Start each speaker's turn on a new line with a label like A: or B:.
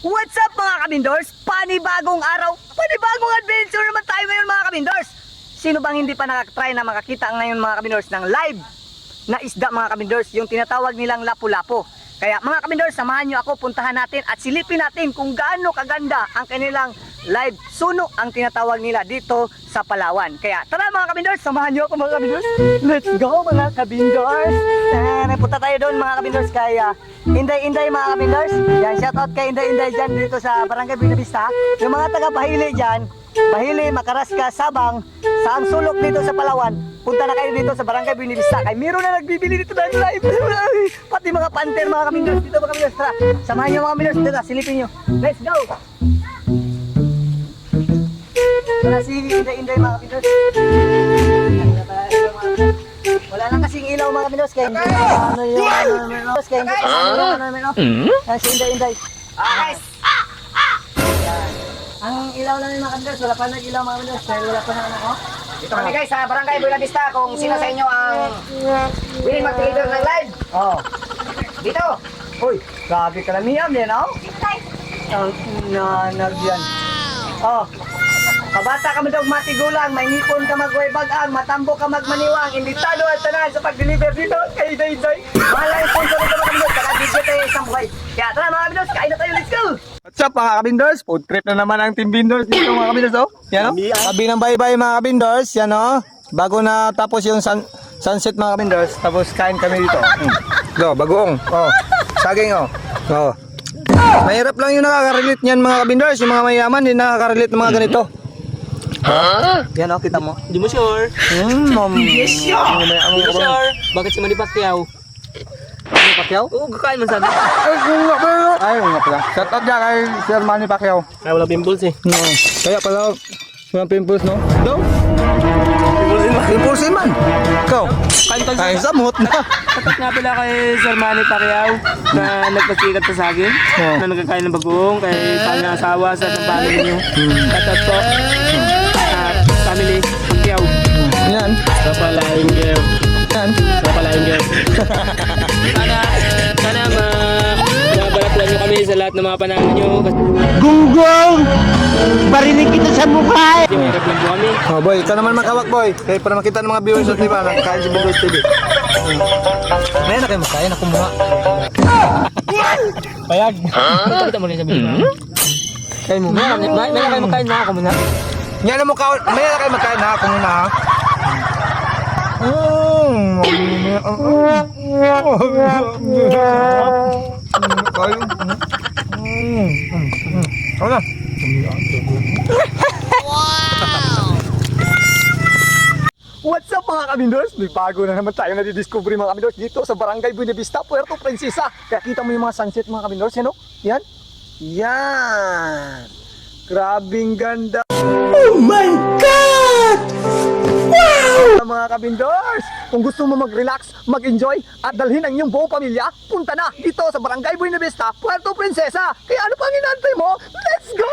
A: What's up mga kabindors? Panibagong araw, panibagong adventure naman tayo ngayon mga kabindors. Sino bang hindi pa nakatry na makakita ngayon mga kabindors ng live na isda mga kabindors, yung tinatawag nilang lapu-lapu. Kaya mga kabindors, samahan nyo ako, puntahan natin at silipin natin kung gaano kaganda ang kanilang live suno ang tinatawag nila dito sa Palawan. Kaya tara mga kabindors, samahan nyo ako mga kabindors. Let's go mga kabindors. Punta tayo doon mga kabindors kaya Inday mga kabindors. Yan, shout out kay Inday dyan dito sa Barangay Buena Vista. Yung mga taga Bahili dyan, Bahili, Makaraska, Sabang, sa ang sulok dito sa Palawan, punta na kayo dito sa Barangay Buena Vista. Kay meron na nagbibili dito ng live. Pati mga panter mga kabindors dito mga kabindors. Tara, samahan nyo mga kabindors dito, silipin nyo. Let's go! Wala si Inday mga kabindors. Wala lang kasing ilaw mga kabindors. Kaya ano yung si Inday. Guys! Ang ilaw lang yung mga kabindors. Wala pa nag-ilaw mga kabindors. Kaya wala pa na ano ko.
B: Dito kami guys sa Barangay Buena Vista. Kung sino sa inyo ang willing mag-leader ng live,
A: Oo.
B: dito.
A: Uy, grabe ka lang niyan yan, oh. Ang nanag yan. Oh. Kabata ka daw matigulang, may nipon ka magwaybagang, matambo ka magmaniwang, imbitado at tanan sa pag-deliver dito kay Day. Malay sponsor ito mga kabindors, saka digit tayo isang buhay. Kaya tara mga kabindors, kain na tayo, let's go!
C: What's up mga kabindors? Food trip na naman ang Team Bindors dito mga kabindors, oh. Yan, oh. Sabi ng bye-bye mga kabindors, yan, oh. Bago na tapos yung sunset mga kabindors, tapos kain kami dito. Do, bagoong. Oh. Saging, oh. Oh. Mahirap lang yung nakaka-relate niyan mga kabindors, yung mga mayaman hindi nakaka-relate ng mga ganito. Yan, oh, kita mo.
D: Di mo sure?
A: Yes, sure!
D: Di mo sure? Bakit si Manny Pacquiao?
C: Manny Pacquiao?
D: Oo, kakain man sabi.
C: Ay, nga pala. Shout out dyan kay Sir Manny Pacquiao.
D: Kaya wala pimples eh.
C: No. Kaya pala, walang pimples, no? No? Pimples man. Ikaw? Kain sa mut na.
D: Tapat nga pala kay Sir Manny Pacquiao na nagpasikat sa saging, na nagkakain ng bagoong kay kanyang asawa sa family niyo. Tatat po. Family Pacquiao.
C: Yan.
D: Kapalain girl.
C: Yan.
D: Kapalain girl. Sana mabalatuan nyo kami sa lahat ng mga panahon nyo.
E: Gunggong! Barinig kita sa mukha!
D: Kasi mahirap lang po kami.
C: Oh boy, ikaw naman magkawak boy. Kaya para makita ng mga viewers at diba, nakakain si Bugos TV. Ngayon na kayo makain, ako muna.
D: Payag. Kita mo rin sabihin mo.
C: Kain mo.
D: May kayo makain na ako muna.
C: Ngayon na mo may na kayo makain na ako muna ha. Kayo. Ako na.
A: What's up mga kabindors? May bago na naman tayo nadidiscovery mga kabindors dito sa Barangay Buena Vista, Puerto Princesa. Kaya kita mo yung mga sunset mga kabindors, yan o? Yan. Yan. Grabing ganda.
E: Oh my God! Wow!
A: Mga kabindors, kung gusto mo mag-relax, mag-enjoy at dalhin ang iyong buong pamilya, punta na dito sa Barangay Buena Vista, Puerto Princesa. Kaya ano pang inaantay mo? Let's go!